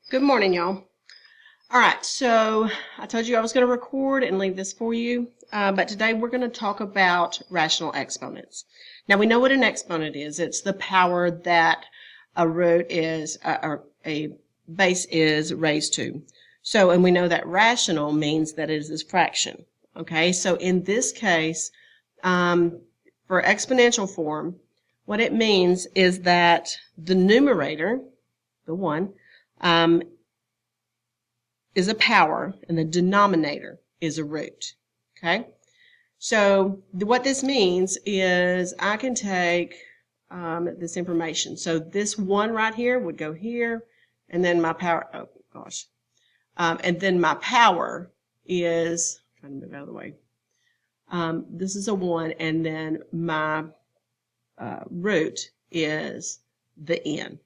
Good morning, y'all. All right, so I told you I was going to record and leave this for you, but today we're going to talk about rational exponents. Now, we know what an exponent is. It's the power that a root is, or a base is raised to. So, and we know that rational means that it is a fraction. Okay, so in this case, for exponential form, what it means is that the numerator, the 1, is a power, and the denominator is a root. Okay? So what this means is I can take this information. So this 1 right here would go here, and then my power, oh gosh, and then my power is, I'm trying to move out of the way. This is a 1, and then my root is the n.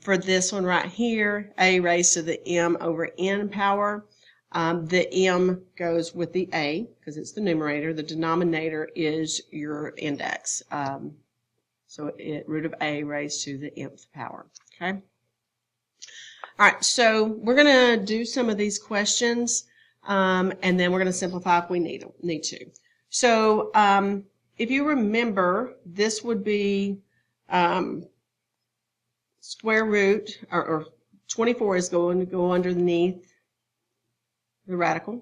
For this one right here, a raised to the m over n power, the m goes with the a because it's the numerator. The denominator is your index. So root of a raised to the nth power. Okay. All right, so we're going to do some of these questions, and then we're going to simplify if we need to. So if you remember, this would be square root, or 24 is going to go underneath the radical.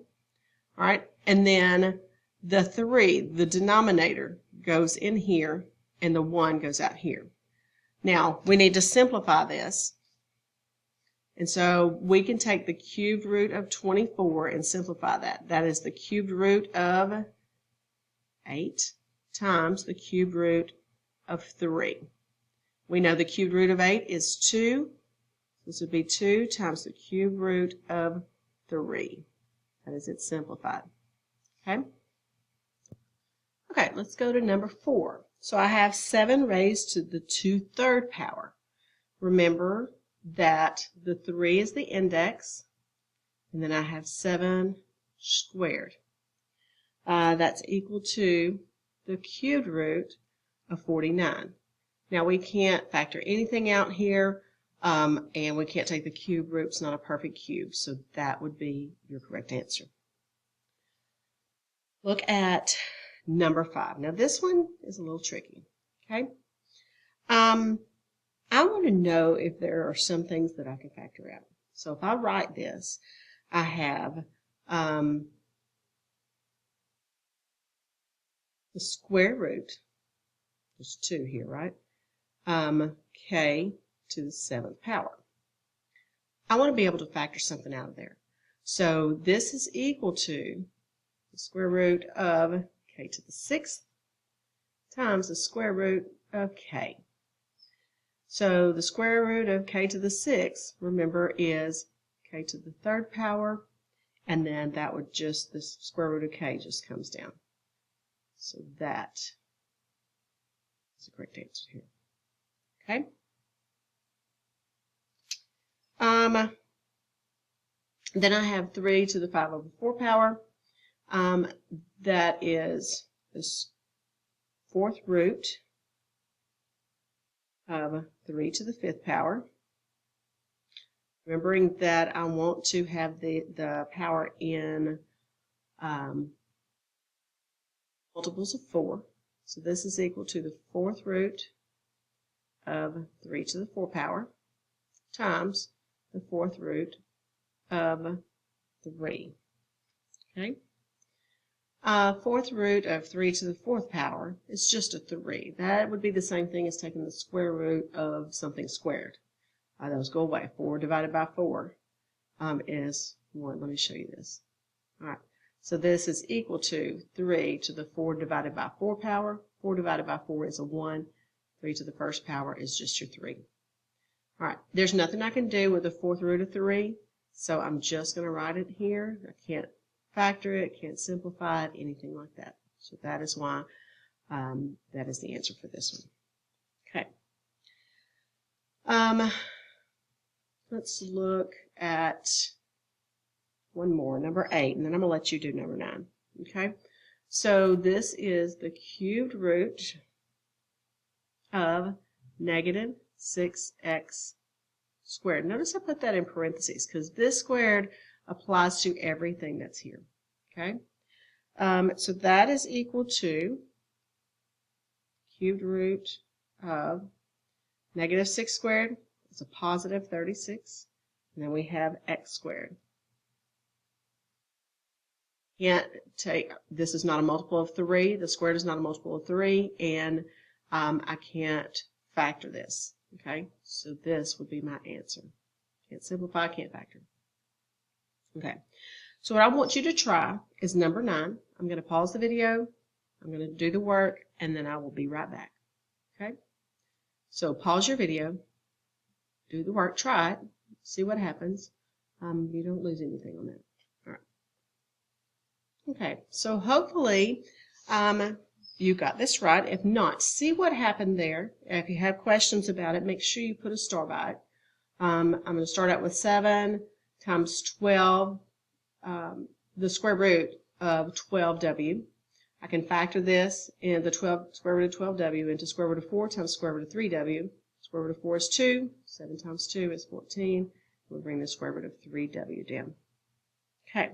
All right, and then the 3, the denominator, goes in here, and the 1 goes out here. Now, we need to simplify this. And so we can take the cubed root of 24 and simplify that. That is the cubed root of 8 times the cubed root of 3. We know the cubed root of 8 is 2. This would be 2 times the cubed root of 3. That is it simplified. Okay? Okay, let's go to number 4. So I have 7 raised to the 2/3 power. Remember that the 3 is the index, and then I have 7 squared. That's equal to the cubed root of 49. Now we can't factor anything out here, and we can't take the cube root. It's not a perfect cube, so that would be your correct answer. Look at number 5. Now this one is a little tricky, okay? I want to know if there are some things that I can factor out. So if I write this, I have the square root, there's 2 here, right? K to the 7th power. I want to be able to factor something out of there. So this is equal to the square root of k to the 6th times the square root of k. So the square root of k to the 6th, remember, is k to the 3rd power, and then that would just, the square root of k just comes down. So that is the correct answer here. Okay? Then I have 3 to the 5/4 power. That is this 4th root of 3 to the 5th power. Remembering that I want to have the power in multiples of 4. So this is equal to the 4th root of 3 to the 4 power times the 4th root of 3. Okay? 4th root of 3 to the 4th power is just a 3. That would be the same thing as taking the square root of something squared. Those go away. 4 divided by 4 is 1. Let me show you this. All right. So this is equal to 3 to the 4 divided by 4 power. 4 divided by 4 is a 1. 3 to the 1st power is just your 3. All right. There's nothing I can do with the 4th root of 3, so I'm just going to write it here. I can't factor it, can't simplify it, anything like that. So that is why that is the answer for this one. Okay. Let's look at one more, number 8, and then I'm going to let you do number 9. Okay. So this is the cubed root of negative 6x squared. Notice I put that in parentheses because this squared applies to everything that's here. Okay, so that is equal to cubed root of negative 6 squared. It's a positive 36. And then we have x squared. Can't take, this is not a multiple of 3. The squared is not a multiple of 3. And I can't factor this. Okay, so this would be my answer. Can't simplify, can't factor. Okay, so what I want you to try is number 9. I'm going to pause the video. I'm going to do the work, and then I will be right back. Okay, so pause your video, do the work, try it, see what happens. You don't lose anything on that. All right. Okay, so hopefully you got this right. If not, see what happened there. If you have questions about it, make sure you put a star by it. I'm going to start out with 7 times 12, the square root of 12w. I can factor this in the square root of 12w into square root of 4 times square root of 3w. Square root of 4 is 2. 7 times 2 is 14. We'll bring the square root of 3w down. Okay.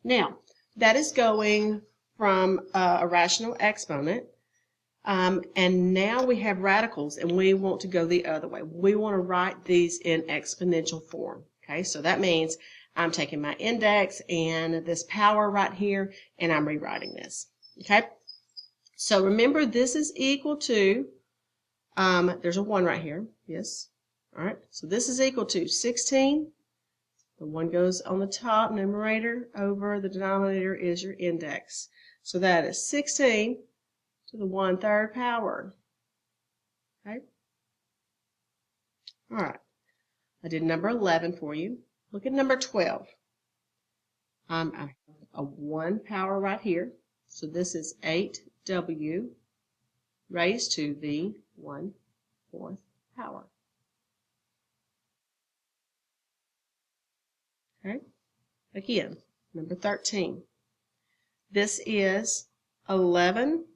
Now, that is going from a rational exponent. And now we have radicals, and we want to go the other way. We want to write these in exponential form. Okay, so that means I'm taking my index and this power right here, and I'm rewriting this. Okay, so remember this is equal to, there's a 1 right here. Yes. All right, so this is equal to 16. The 1 goes on the top, numerator, over the denominator is your index. So that is 16 to the 1/3 power. Okay. All right. I did number 11 for you. Look at number 12. I have a 1 power right here. So this is 8w raised to the 1/4 power. Okay. Again, number 13. This is 11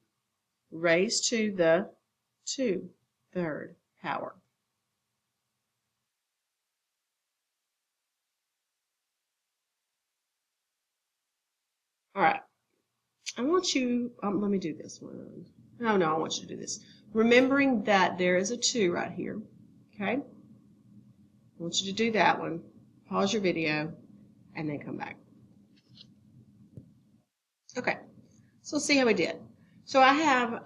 raised to the 2/3 power. All right. I want you, let me do this one. No, I want you to do this. Remembering that there is a 2 right here. Okay? I want you to do that one. Pause your video and then come back. Okay. So let's see how we did. So I have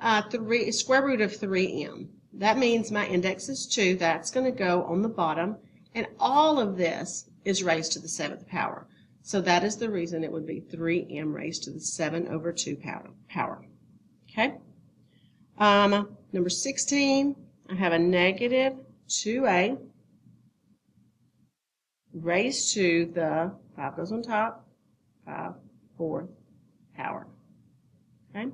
square root of 3m. That means my index is 2. That's going to go on the bottom. And all of this is raised to the 7th power. So that is the reason it would be 3m raised to the 7/2 power. Okay? Number 16, I have a negative 2a raised to the, 5 goes on top, 5/4 power. Okay?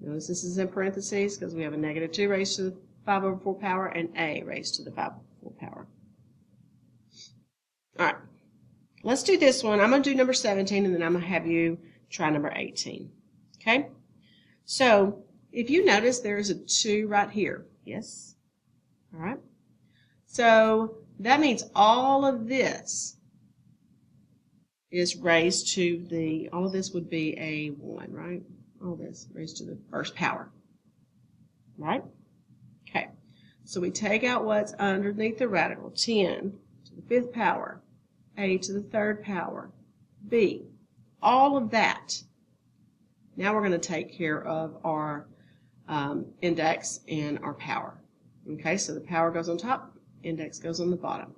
Notice this is in parentheses because we have a negative 2 raised to the 5/4 power and a raised to the 5/4 power. All right. Let's do this one. I'm going to do number 17, and then I'm going to have you try number 18. Okay? So, if you notice, there's a 2 right here. Yes? All right? So, that means all of this is raised to the, all of this would be a 1, right? All this raised to the 1st power. Right? Okay. So, we take out what's underneath the radical. 10 to the 5th power. A to the 3rd power, B, all of that. Now we're going to take care of our index and our power. Okay, so the power goes on top, index goes on the bottom.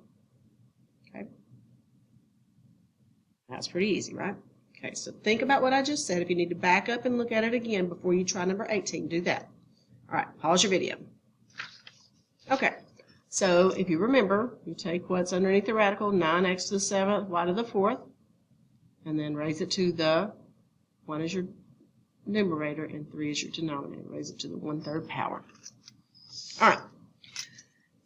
Okay, that's pretty easy, right? Okay, so think about what I just said. If you need to back up and look at it again before you try number 18, do that. All right, pause your video. Okay. So if you remember, you take what's underneath the radical, 9x to the 7th, y to the 4th, and then raise it to the, 1 is your numerator and 3 is your denominator. Raise it to the 1/3 power. All right.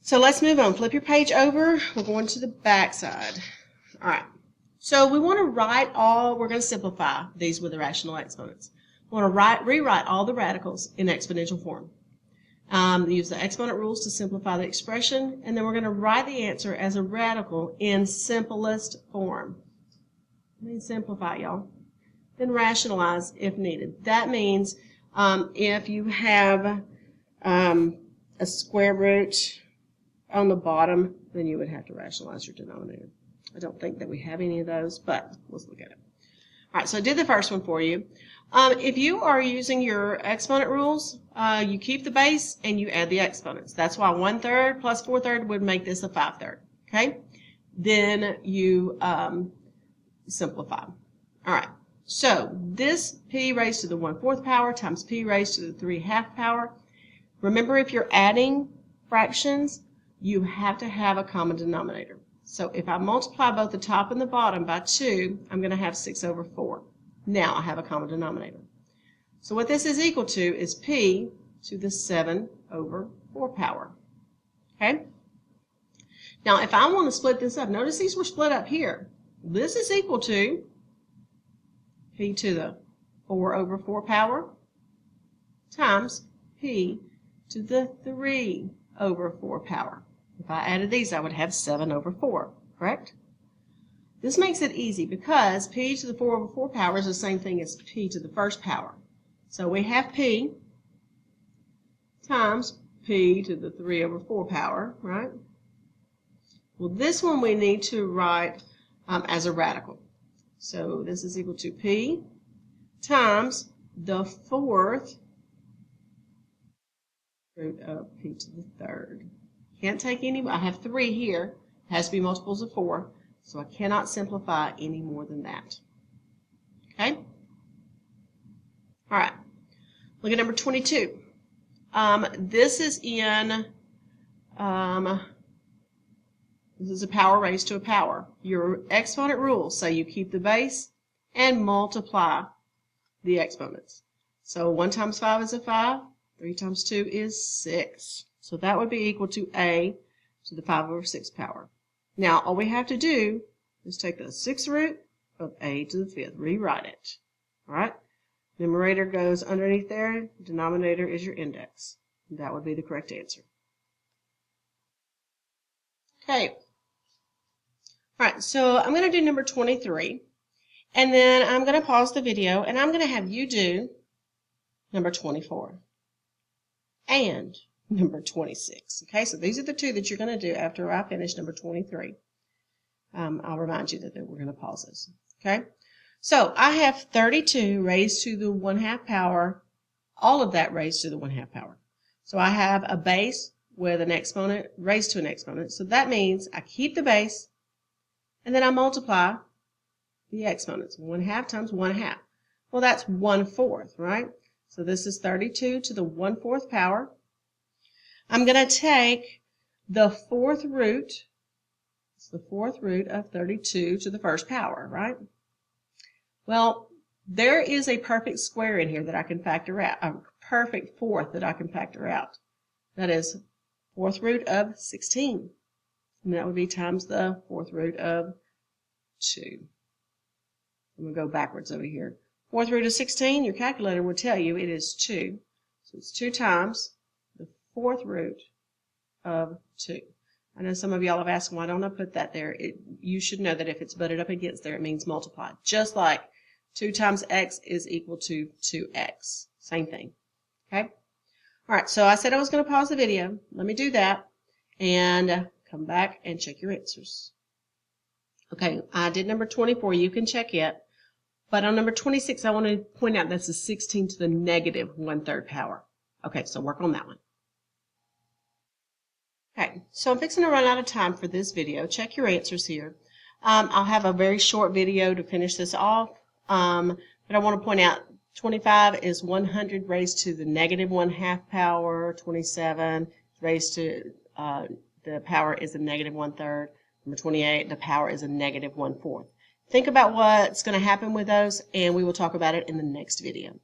So let's move on. Flip your page over. We're going to the back side. All right. So we want to write all, we're going to simplify these with the rational exponents. We want to rewrite all the radicals in exponential form. Use the exponent rules to simplify the expression, and then we're going to write the answer as a radical in simplest form. Let me simplify, y'all. Then rationalize if needed. That means if you have a square root on the bottom, then you would have to rationalize your denominator. I don't think that we have any of those, but let's look at it. All right, so I did the first one for you. If you are using your exponent rules, you keep the base and you add the exponents. That's why 1/3 plus 4/3 would make this a 5/3. Okay? Then you simplify. All right. So this p raised to the 1/4 power times p raised to the 3/2 power. Remember, if you're adding fractions, you have to have a common denominator. So if I multiply both the top and the bottom by 2, I'm going to have 6/4. Now I have a common denominator. So what this is equal to is p to the 7/4 power. Okay? Now if I want to split this up, notice these were split up here. This is equal to p to the 4/4 power times p to the 3/4 power. If I added these, I would have 7/4, correct? This makes it easy because p to the 4/4 power is the same thing as p to the first power. So we have p times p to the 3/4 power, right? Well, this one we need to write as a radical. So this is equal to p times the 4th root of p to the 3rd. Can't take any, I have 3 here. It has to be multiples of 4, so I cannot simplify any more than that. Okay? All right. Look at number 22. This is in, this is a power raised to a power. Your exponent rules say you keep the base and multiply the exponents. So 1 times 5 is a 5. 3 times 2 is 6. So that would be equal to a to the 5/6 power. Now all we have to do is take the 6th root of a to the 5th. Rewrite it. All right? Numerator goes underneath there. Denominator is your index. That would be the correct answer. Okay. All right, so I'm going to do number 23. And then I'm going to pause the video and I'm going to have you do number 24. And number 26. Okay, so these are the two that you're going to do after I finish number 23. I'll remind you that we're going to pause this. Okay, so I have 32 raised to the 1/2 power, all of that raised to the 1/2 power. So I have a base with an exponent raised to an exponent. So that means I keep the base and then I multiply the exponents. 1/2 times 1/2. Well, that's 1/4, right? So this is 32 to the 1/4 power. I'm going to take the 4th root. It's the 4th root of 32 to the 1st power, right? Well, there is a perfect square in here that I can factor out, a perfect 4th that I can factor out. That is 4th root of 16. And that would be times the 4th root of 2. I'm going to go backwards over here. 4th root of 16, your calculator will tell you it is 2. So it's 2 times the 4th root of 2. I know some of y'all have asked, why don't I put that there? You should know that if it's butted up against there, it means multiply. Just like 2 times x is equal to 2x. Same thing. Okay? All right, so I said I was going to pause the video. Let me do that and come back and check your answers. Okay, I did number 24. You can check it. But on number 26, I want to point out that's a 16 to the negative 1/3 power. Okay, so work on that one. Okay, so I'm fixing to run out of time for this video. Check your answers here. I'll have a very short video to finish this off. But I want to point out 25 is 100 raised to the negative 1/2 power. 27 raised to the power is a negative 1/3. Number 28, the power is a negative 1/4. Think about what's going to happen with those, and we will talk about it in the next video.